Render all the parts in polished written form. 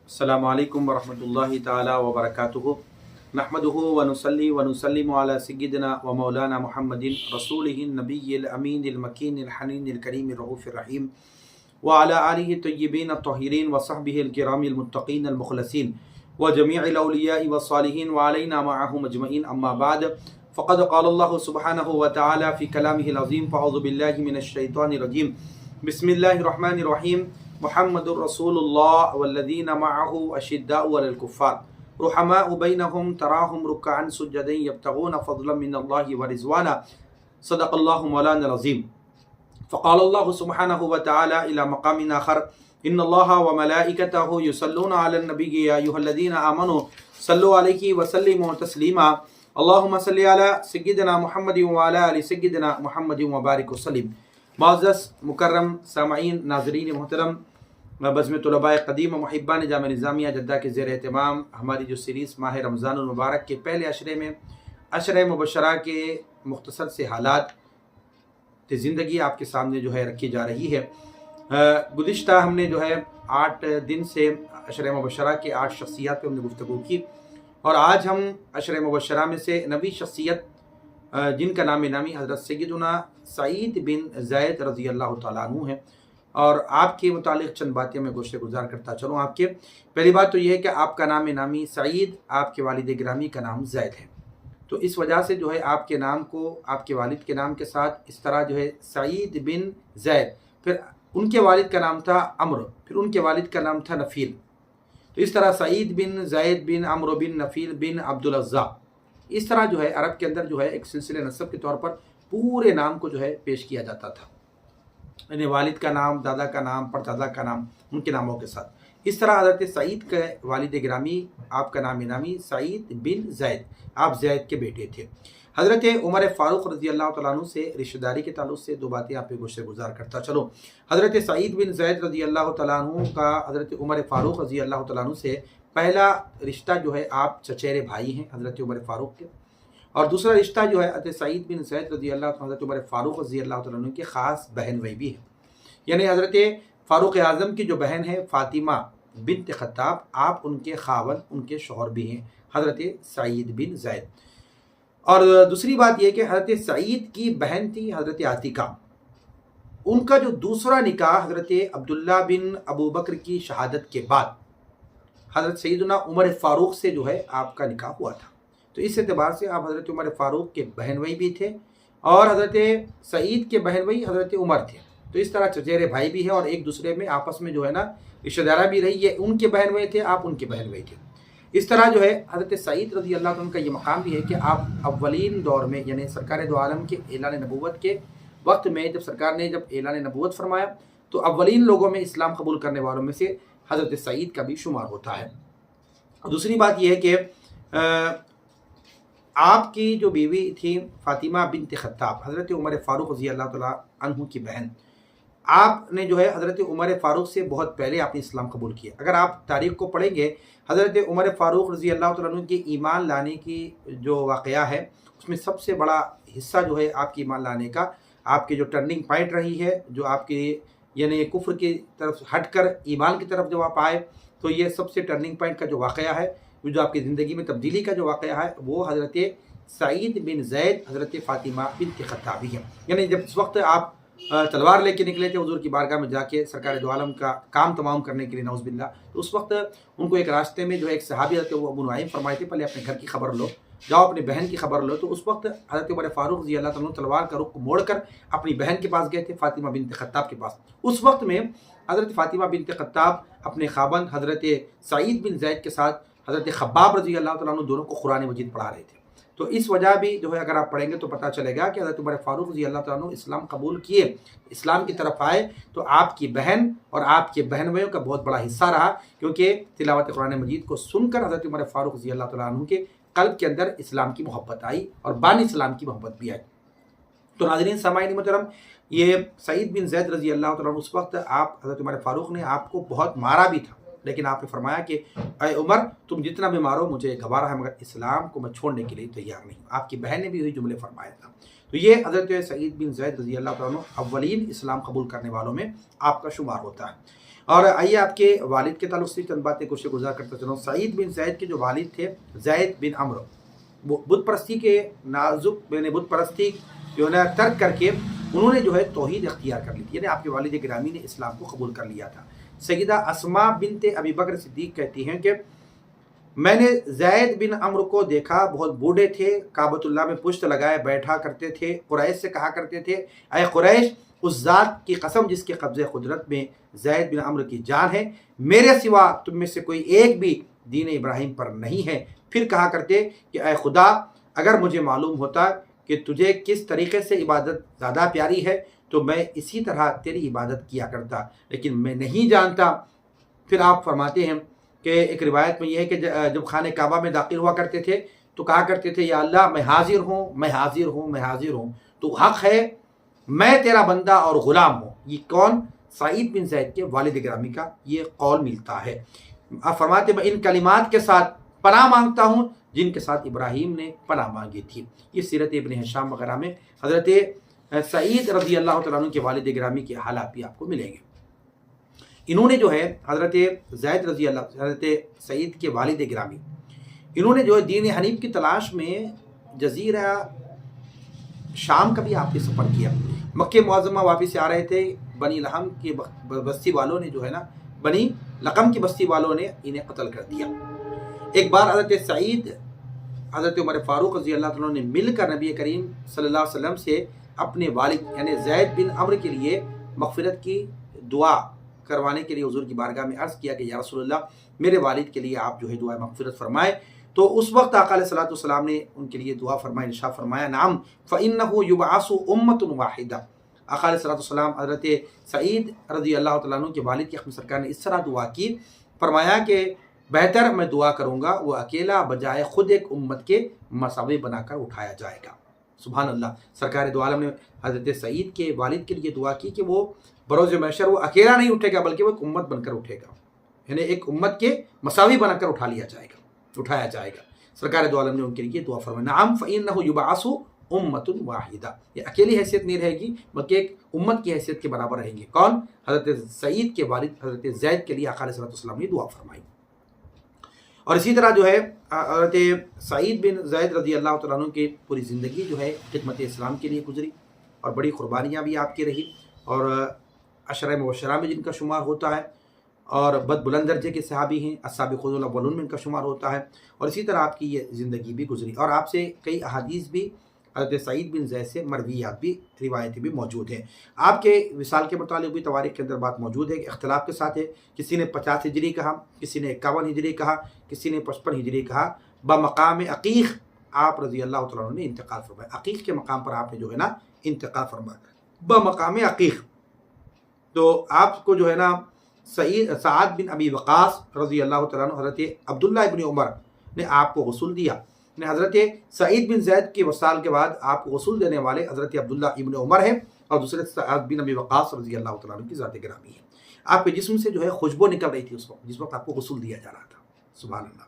السلام علیکم ورحمۃ اللہ تعالی وبرکاتہ نحمدہ ونصلی ونسلم علی سیدنا و مولانا محمد رسولہ النبی الامین المکین الحنین الکریم الرؤوف الرحیم وعلی آلہ الطیبین الطاہرین وصحبہ الکرام المتقین المخلصین وجمیع الاولیاء والصالحین وعلینا معهم اجمعین اما بعد فقد قال اللہ سبحانہ وتعالی فی کلامہ العظیم فاعوذ باللہ من الشیطان الرجیم بسم اللہ الرحمن الرحیم محمد الرسول اللہ والذین معه اشداء علی الکفار رحماء بینہم تراہم رکعا سجدا یبتغون فضلا من اللہ ورضوانا صدق اللہ مولانا العظیم فقال اللہ سبحانہ وتعالی الی مقام آخر ان اللہ وملائکتہ یصلون علی النبی یا ایھا الذین آمنوا صلوا علیہ وسلموا تسلیما اللہم صلی علی سیدنا محمد وعلی آل سیدنا محمد وبارک وسلم۔ معزز مکرم سامعین ناظرین محترم، بزم طلباء قدیم و محبان جامعہ نظامیہ جدہ کے زیر اہتمام ہماری جو سیریز ماہ رمضان المبارک کے پہلے عشرے میں عشرہ مبشرہ کے مختصر سے حالات زندگی آپ کے سامنے جو ہے رکھی جا رہی ہے۔ گزشتہ ہم نے جو ہے 8 دن سے عشرہ مبشرہ کے 8 شخصیات پہ ہم نے گفتگو کی، اور آج ہم عشرہ مبشرہ میں سے نبی شخصیت جن کا نام نامی حضرت سیدنا سعید بن زید رضی اللہ تعالیٰ عنہ ہے، اور آپ کے متعلق چند باتیں میں گوشت گزار کرتا چلوں آپ کے۔ پہلی بات تو یہ ہے کہ آپ کا نام نامی سعید، آپ کے والد گرامی کا نام زید ہے، تو اس وجہ سے جو ہے آپ کے نام کو آپ کے والد کے نام کے ساتھ اس طرح جو ہے سعید بن زید، پھر ان کے والد کا نام تھا عمرو، پھر ان کے والد کا نام تھا نفیل، تو اس طرح سعید بن زید بن عمرو بن نفیل بن عبدالعزیٰ، اس طرح جو ہے عرب کے اندر جو ہے ایک سلسلہ نسب کے طور پر پورے نام کو جو ہے پیش کیا جاتا تھا، یعنی والد کا نام، دادا کا نام، پردادا کا نام، ان کے ناموں کے ساتھ۔ اس طرح حضرت سعید کے والد گرامی، آپ کا نام نامی سعید بن زید، آپ زید کے بیٹے تھے۔ حضرت عمر فاروق رضی اللہ تعالیٰ عنہ سے رشتہ داری کے تعلق سے 2 باتیں آپ پہ گوشت گزار کرتا چلو۔ حضرت سعید بن زید رضی اللہ تعالیٰ عنہ کا حضرت عمر فاروق رضی اللہ تعالیٰ عنہ سے پہلا رشتہ جو ہے آپ چچیرے بھائی ہیں حضرت عمر فاروق کے، اور دوسرا رشتہ جو ہے حضرت سعید بن زید رضی اللہ تعالیٰ حضرت عمر فاروق رضی اللہ تعالیٰ عنہ کے خاص بہن بھائی بھی ہے، یعنی حضرت فاروق اعظم کی جو بہن ہے فاطمہ بنت خطاب، آپ ان کے خاوند، ان کے شوہر بھی ہیں حضرت سعید بن زید۔ اور دوسری بات یہ کہ حضرت سعید کی بہن تھی حضرت عاتقہ، ان کا جو دوسرا نکاح حضرت عبداللہ بن ابو بکر کی شہادت کے بعد حضرت سیدنا عمر فاروق سے جو ہے آپ کا نکاح ہوا تھا، تو اس اعتبار سے آپ حضرت عمر فاروق کے بہن بھائی بھی تھے، اور حضرت سعید کے بہن بھائی حضرت عمر تھے، تو اس طرح چچیرے بھائی بھی ہیں، اور ایک دوسرے میں آپس میں جو ہے نا رشتہ دارہ بھی رہی ہے، ان کے بہن بھائی تھے، آپ ان کے بہن بھائی تھے۔ اس طرح جو ہے حضرت سعید رضی اللہ عنہ کا یہ مقام بھی ہے کہ آپ اولین دور میں، یعنی سرکار دو عالم کے اعلان نبوت کے وقت میں جب سرکار نے اعلان نبوت فرمایا تو اولین لوگوں میں اسلام قبول کرنے والوں میں سے حضرت سعید کا بھی شمار ہوتا ہے۔ دوسری بات یہ ہے کہ آپ کی جو بیوی تھی فاطمہ بنت خطاب، حضرت عمر فاروق رضی اللہ تعالیٰ عنہ کی بہن، آپ نے جو ہے حضرت عمر فاروق سے بہت پہلے آپ نے اسلام قبول کیا۔ اگر آپ تاریخ کو پڑھیں گے، حضرت عمر فاروق رضی اللہ تعالیٰ عنہ کے ایمان لانے کی جو واقعہ ہے، اس میں سب سے بڑا حصہ جو ہے آپ کے ایمان لانے کا، آپ کی جو ٹرننگ پوائنٹ رہی ہے، جو آپ کی یعنی کفر کی طرف ہٹ کر ایمان کی طرف جب آپ آئے، تو یہ سب سے ٹرننگ پوائنٹ کا جو واقعہ ہے، جو آپ کی زندگی میں تبدیلی کا جو واقعہ ہے، وہ حضرت سعید بن زید حضرت فاطمہ بنت خطابی ہے۔ یعنی جب اس وقت آپ تلوار لے کے نکلے تھے حضور کی بارگاہ میں جا کے سرکار دو عالم کا کام تمام کرنے کے لیے، نعوذ باللہ، تو اس وقت ان کو ایک راستے میں جو ایک صحابی حضرت ابو نعیم فرمائے تھے پہلے اپنے گھر کی خبر لو، جاؤ اپنی بہن کی خبر لو، تو اس وقت حضرت عمر فاروق رضی اللہ تعالیٰ تلوار کا رخ موڑ کر اپنی بہن کے پاس گئے تھے، فاطمہ بنت خطاب کے پاس۔ اس وقت میں حضرت فاطمہ بنت خطاب اپنے خاوند حضرت سعید بن زید کے ساتھ حضرت خباب رضی اللہ تعالیٰ عنہ دونوں کو قرآن مجید پڑھا رہے تھے، تو اس وجہ بھی جو ہے اگر آپ پڑھیں گے تو پتہ چلے گا کہ حضرت عمر فاروق رضی اللہ تعالیٰ عنہ اسلام قبول کیے، اسلام کی طرف آئے، تو آپ کی بہن اور آپ کے بہن بھائیوں کا بہت بڑا حصہ رہا، کیونکہ تلاوت قرآن مجید کو سن کر حضرت عمر فاروق رضی اللہ تعالیٰ عنہ کے قلب کے اندر اسلام کی محبت آئی، اور بانی اسلام کی محبت بھی آئی۔ تو ناظرین سامعین محترم، یہ سعید بن زید رضی اللہ تعالیٰ عنہ اس وقت آپ حضرت عمر فاروق نے آپ کو بہت مارا بھی تھا، لیکن آپ نے فرمایا کہ اے عمر، تم جتنا بھی مارو مجھے گوارا ہے، مگر اسلام کو میں چھوڑنے کے لیے تیار نہیں ہوں۔ آپ کی بہن نے بھی یہی جملے فرمایا تھا۔ تو یہ حضرت سعید بن زید رضی اللہ عنہ اولین اسلام قبول کرنے والوں میں آپ کا شمار ہوتا ہے۔ اور آئیے آپ کے والد کے تعلق سے چند باتیں کوشش گزار کرتا چلوں۔ سعید بن زید کے جو والد تھے زید بن عمرو، وہ بت پرستی کے نازک بت پرستی جو ہے نا ترک کر کے انہوں نے جو ہے توحید اختیار کر لی تھی، یعنی آپ کے والد گرامی نے اسلام کو قبول کر لیا تھا۔ سیدہ اسماء بنت ابی بکر صدیق کہتی ہیں کہ میں نے زید بن عمرو کو دیکھا، بہت بوڑھے تھے، کعبۃ اللہ میں پشت لگائے بیٹھا کرتے تھے، قریش سے کہا کرتے تھے اے قریش، اس ذات کی قسم جس کے قبضے قدرت میں زید بن عمرو کی جان ہے، میرے سوا تم میں سے کوئی ایک بھی دین ابراہیم پر نہیں ہے۔ پھر کہا کرتے کہ اے خدا، اگر مجھے معلوم ہوتا کہ تجھے کس طریقے سے عبادت زیادہ پیاری ہے تو میں اسی طرح تیری عبادت کیا کرتا، لیکن میں نہیں جانتا۔ پھر آپ فرماتے ہیں کہ ایک روایت میں یہ ہے کہ جب خانہ کعبہ میں داخل ہوا کرتے تھے تو کہا کرتے تھے یا اللہ میں حاضر ہوں، میں حاضر ہوں، میں حاضر ہوں، تو حق ہے، میں تیرا بندہ اور غلام ہوں۔ یہ کون؟ سعید بن زید کے والد گرامی کا یہ قول ملتا ہے۔ آپ فرماتے میں ان کلمات کے ساتھ پناہ مانگتا ہوں جن کے ساتھ ابراہیم نے پناہ مانگی تھی۔ یہ سیرت ابن ہشام وغیرہ میں حضرت سعید رضی اللہ تعالیٰ عنہ کے والد گرامی کے حالات بھی آپ کو ملیں گے۔ انہوں نے جو ہے حضرت زید رضی اللہ، حضرت سعید کے والد گرامی، انہوں نے جو ہے دین حنیف کی تلاش میں جزیرہ شام کا بھی آپ نے سفر کیا۔ مکہ معظمہ واپس سے آ رہے تھے، بنی لحم کی بستی والوں نے جو ہے نا، بنی لقم کی بستی والوں نے انہیں قتل کر دیا۔ ایک بار حضرت سعید حضرت عمر فاروق رضی اللہ عنہ نے مل کر نبی کریم صلی اللہ علیہ وسلم سے اپنے والد یعنی زید بن عمرو کے لیے مغفرت کی دعا کروانے کے لیے حضور کی بارگاہ میں عرض کیا کہ یا رسول اللہ، میرے والد کے لیے آپ جو ہے دعا مغفرت فرمائے۔ تو اس وقت آقا علیہ الصلوۃ والسلام نے ان کے لیے دعا فرمائی، ارشاد فرمایا نعم فإنه يبعث أمة واحدة۔ آقا علیہ الصلوۃ والسلام حضرت سعید رضی اللہ تعالیٰ عنہ کے والد کی اخم سرکار نے اس طرح دعا کی، فرمایا کہ بہتر میں دعا کروں گا وہ اکیلا بجائے خود ایک امت کے مساوی بنا کر اٹھایا جائے گا۔ سبحان اللہ۔ سرکار دو عالم نے حضرت سعید کے والد کے لیے دعا کی کہ وہ بروز محشر وہ اکیلا نہیں اٹھے گا بلکہ وہ ایک امت بن کر اٹھے گا، یعنی ایک امت کے مساوی بنا کر اٹھایا جائے گا۔ سرکار دو عالم نے ان کے لیے دعا فرمائی نعم فإنه يبعث أمة واحدہ، یہ اکیلی حیثیت نہیں رہے گی بلکہ ایک امت کی حیثیت کے برابر رہیں گے۔ کون؟ حضرت سعید کے والد حضرت زید کے لیے آقا علیہ السلام نے دعا فرمائی۔ اور اسی طرح جو ہے حضرت سعید بن زید رضی اللہ تعالیٰ عنہ کی پوری زندگی جو ہے خدمت اسلام کے لیے گزری اور بڑی قربانیاں بھی آپ کی رہی، اور عشرہ مبشرہ میں جن کا شمار ہوتا ہے، اور بد بلند درجے کے صحابی ہیں، السابقون الاولون میں ان کا شمار ہوتا ہے، اور اسی طرح آپ کی یہ زندگی بھی گزری۔ اور آپ سے کئی احادیث بھی حضرت سعید بن زید سے مرویات بھی، روایتیں بھی موجود ہیں۔ آپ کے وصال کے متعلق بھی تواریخ کے اندر بات موجود ہے کہ اختلاف کے ساتھ ہے، کسی نے 50 ہجری کہا، کسی نے 51 ہجری کہا، کسی نے 55 ہجری کہا۔ بمقام عقیق آپ رضی اللہ تعالیٰ عنہ نے انتقال فرمایا، عقیق کے مقام پر آپ نے جو ہے نا انتقال فرمایا، بمقام عقیق۔ تو آپ کو جو ہے نا سعد بن ابی وقاص رضی اللہ تعالیٰ عنہ، حضرت عبداللہ ابن عمر نے آپ کو غسل دیا، یعنی حضرت سعید بن زید کے وصال کے بعد آپ کو غسل دینے والے حضرت عبداللہ ابن عمر ہیں، اور دوسرے سعد بن ابی وقاص رضی اللہ تعالیٰ عنہ کی ذات گرامی ہے۔ آپ کے جسم سے جو ہے خوشبو نکل رہی تھی اس وقت جس وقت آپ کو غسل دیا جا رہا تھا۔ سبحان اللہ۔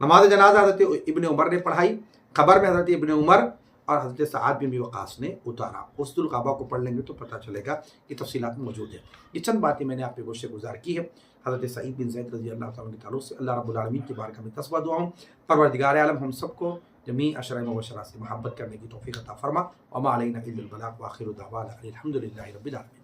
نماز جنازہ حضرت ابن عمر نے پڑھائی، قبر میں حضرت ابن عمر اور حضرت سعد بن ابی وقاص نے اتارا۔ غسل القعبہ کو پڑھ لیں گے تو پتہ چلے گا، یہ تفصیلات موجود ہیں۔ یہ چند باتیں میں نے آپ کے گوشت سے گزار کی ہے حضرت سعید بن زید رضی اللہ تعالیٰ کے تعلق سے۔ اللہ رب العالمین کی بارگاہ میں تسبیح دعا ہوں، پروردگار عالم ہم سب کو جمیع عشرہ مبشرہ سے محبت کرنے کی توفیق عطا فرما۔ وما علینا الا البلاغ، وآخر دعوانا الحمد للہ رب العالمین۔